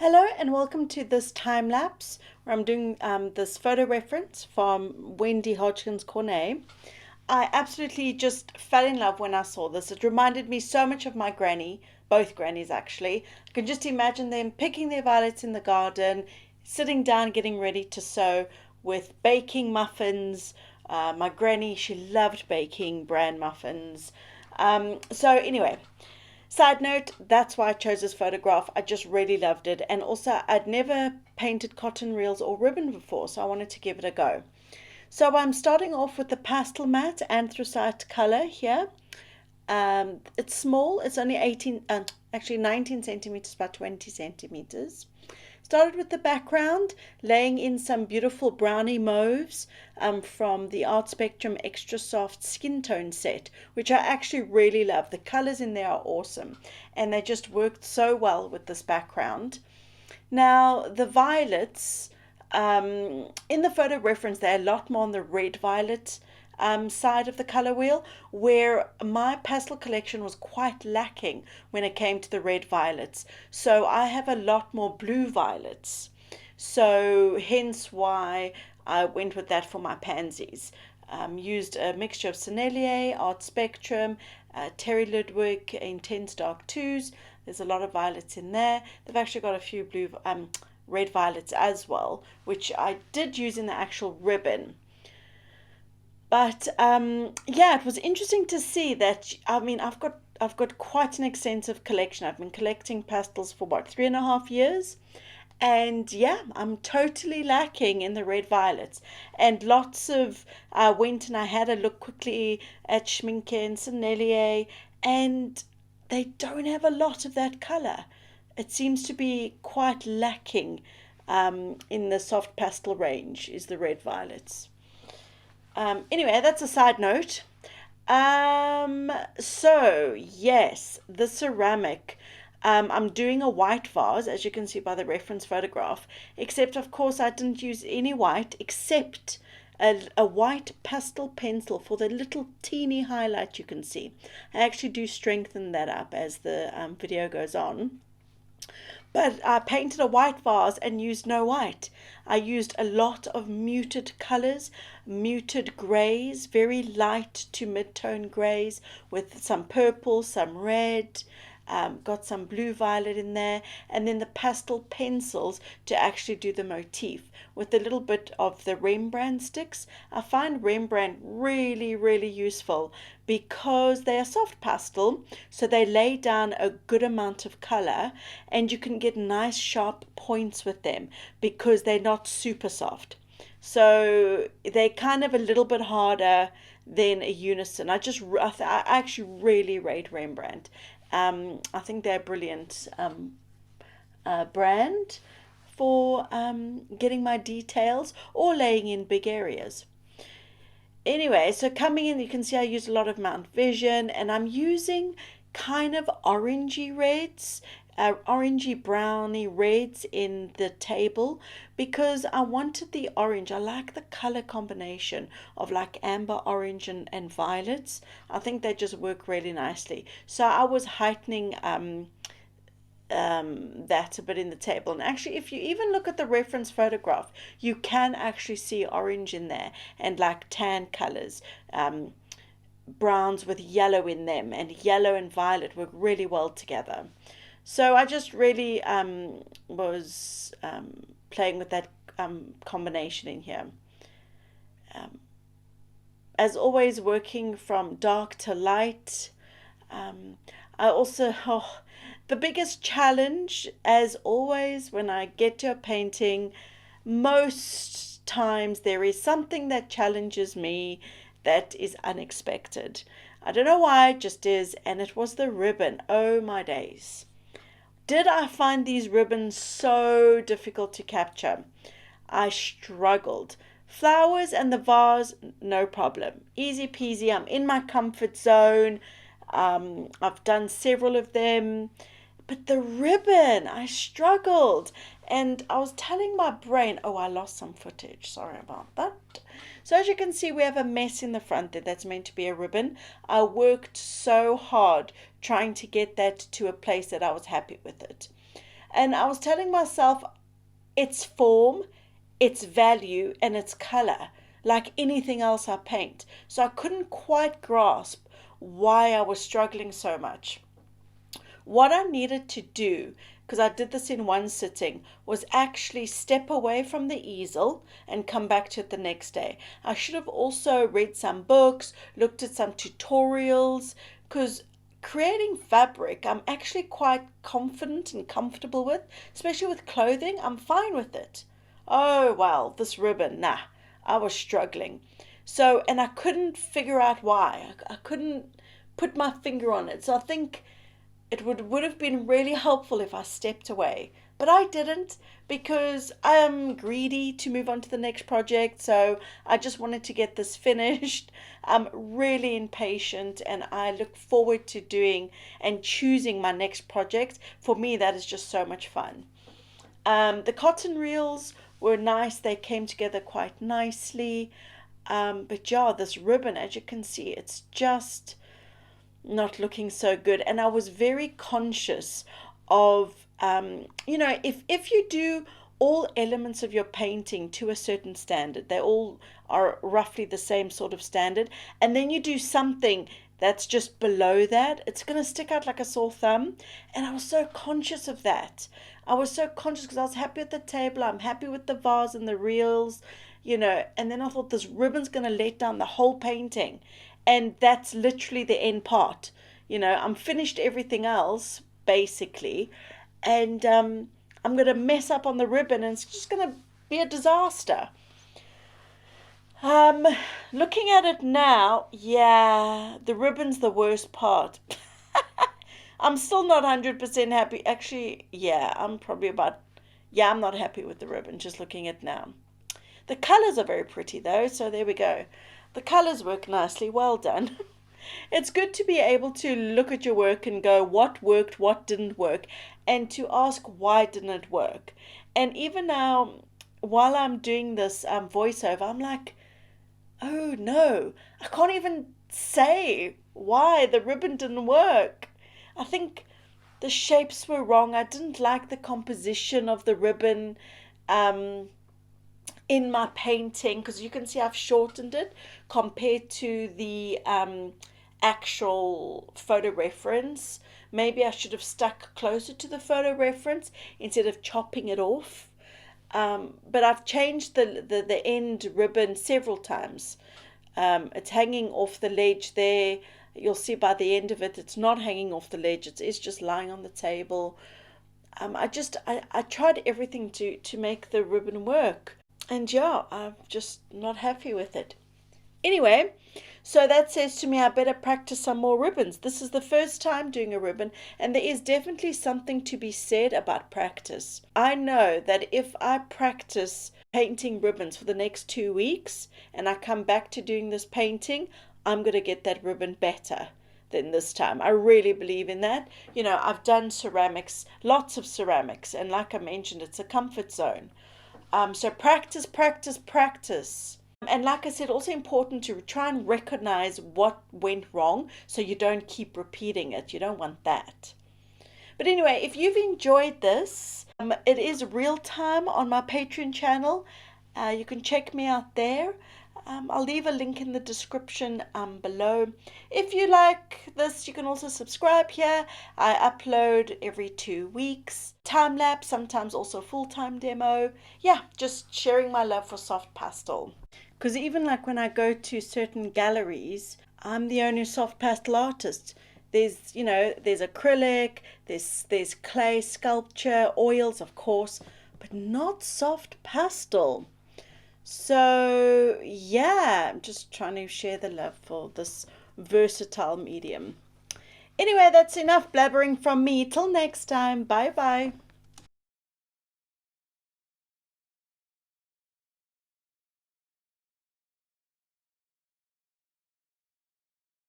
Hello and welcome to this time lapse where I'm doing this photo reference from Wendy Hodgkins Corniquet. I absolutely just fell in love when I saw this. It reminded me so much of my granny, both grannies actually. I can just imagine them picking their violets in the garden, sitting down getting ready to sew with baking muffins. My granny, she loved baking bran muffins. So anyway, side note, that's why I chose this photograph. I just really loved it. And also, I'd never painted cotton reels or ribbon before, so I wanted to give it a go. So I'm starting off with the Pastelmat Anthracite color here. It's small, it's only 19 centimeters by 20 centimeters. Started with the background, laying in some beautiful brownie mauves from the Art Spectrum Extra Soft Skin Tone set, which I actually really love. The colors in there are awesome, and they just worked so well with this background. Now, the violets, in the photo reference, they're a lot more on the red violet side of the color wheel, where my pastel collection was quite lacking when it came to the red violets. So I have a lot more blue violets. So hence why I went with that for my pansies. Used a mixture of Sennelier, Art Spectrum, Terry Ludwig Intense Dark 2s. There's a lot of violets in there. They've actually got a few blue, red violets as well, which I did use in the actual ribbon. But yeah, it was interesting to see that. I mean, I've got quite an extensive collection. I've been collecting pastels for what, 3.5 years, and yeah, I'm totally lacking in the red violets. And lots of I went and I had a look quickly at Schminke and Sennelier, and they don't have a lot of that color. It seems to be quite lacking in the soft pastel range. Is the red violets. Anyway, that's a side note. So yes, the ceramic. I'm doing a white vase, as you can see by the reference photograph, except of course I didn't use any white except a white pastel pencil for the little teeny highlight you can see. I actually do strengthen that up as the video goes on. But I painted a white vase and used no white. I used a lot of muted colors, muted grays, very light to mid-tone grays with some purple, some red, got some blue violet in there, and then the pastel pencils to actually do the motif with a little bit of the Rembrandt sticks. I find Rembrandt really, really useful because they are soft pastel, so they lay down a good amount of color, and you can get nice sharp points with them because they're not super soft. So they're kind of a little bit harder than a Unison. I actually really rate Rembrandt. I think they're a brilliant brand for getting my details or laying in big areas. Anyway, so coming in, you can see I use a lot of Mount Vision, and I'm using kind of orangey reds, orangey browny reds in the table because I wanted the orange. I like the color combination of like amber orange and violets. I think they just work really nicely. So I was heightening that a bit in the table. And actually, if you even look at the reference photograph, you can actually see orange in there and like tan colors, browns with yellow in them, and yellow and violet work really well together. So I just really was playing with that combination in here. Um, as always, working from dark to light. I also, the biggest challenge, as always, when I get to a painting, most times there is something that challenges me that is unexpected. I don't know why, it just is, and it was the ribbon. Oh my days. Did I find these ribbons so difficult to capture? I struggled. Flowers and the vase, no problem. Easy peasy. I'm in my comfort zone. I've done several of them. But the ribbon, I struggled. And I was telling my brain, oh, I lost some footage. Sorry about that. So as you can see, we have a mess in the front there that's meant to be a ribbon. I worked so hard trying to get that to a place that I was happy with it. And I was telling myself, its form, its value, and its color, like anything else I paint. So I couldn't quite grasp why I was struggling so much. What I needed to do, because I did this in one sitting, was actually step away from the easel and come back to it the next day. I should have also read some books, looked at some tutorials, because creating fabric I'm actually quite confident and comfortable with, especially with clothing. I'm fine with it. Oh well, this ribbon, nah, I was struggling. So, and I couldn't figure out why. I couldn't put my finger on it. So I think it would have been really helpful if I stepped away. But I didn't, because I am greedy to move on to the next project. So I just wanted to get this finished. I'm really impatient and I look forward to doing and choosing my next project. For me, that is just so much fun. The cotton reels were nice. They came together quite nicely. But yeah, this ribbon, as you can see, it's just not looking so good. And I was very conscious of, if you do all elements of your painting to a certain standard, they all are roughly the same sort of standard, and then you do something that's just below that, it's going to stick out like a sore thumb. And I was so conscious of that. I was so conscious because I was happy with the table, I'm happy with the vase and the reels, and then I thought this ribbon's going to let down the whole painting. And that's literally the end part. I'm finished everything else, basically. And I'm going to mess up on the ribbon and it's just going to be a disaster. Looking at it now, yeah, the ribbon's the worst part. I'm still not 100% happy. Actually, yeah, I'm not happy with the ribbon, just looking at it now. The colors are very pretty though, so there we go. The colors work nicely, well done. It's good to be able to look at your work and go, what worked, what didn't work, and to ask why didn't it work. And even now, while I'm doing this voiceover, I'm like, oh no, I can't even say why the ribbon didn't work. I think the shapes were wrong. I didn't like the composition of the ribbon in my painting, because you can see I've shortened it compared to the actual photo reference. Maybe I should have stuck closer to the photo reference instead of chopping it off. But I've changed the end ribbon several times. It's hanging off the ledge there. You'll see by the end of it, it's not hanging off the ledge. It's just lying on the table. I tried everything to make the ribbon work. And yeah, I'm just not happy with it. Anyway, so that says to me I better practice some more ribbons. This is the first time doing a ribbon, and there is definitely something to be said about practice. I know that if I practice painting ribbons for the next 2 weeks and I come back to doing this painting, I'm going to get that ribbon better than this time. I really believe in that. I've done ceramics, lots of ceramics, and like I mentioned, it's a comfort zone. So practice, practice, practice. And like I said, also important to try and recognize what went wrong so you don't keep repeating it. You don't want that. But anyway, if you've enjoyed this, it is real time on my Patreon channel. You can check me out there. I'll leave a link in the description below. If you like this, you can also subscribe here. I upload every 2 weeks. Time lapse, sometimes also full-time demo. Yeah, just sharing my love for soft pastel. Because even like when I go to certain galleries, I'm the only soft pastel artist. There's acrylic, there's clay sculpture, oils, of course, but not soft pastel. So yeah, I'm just trying to share the love for this versatile medium. Anyway, that's enough blabbering from me. Till next time. Bye bye.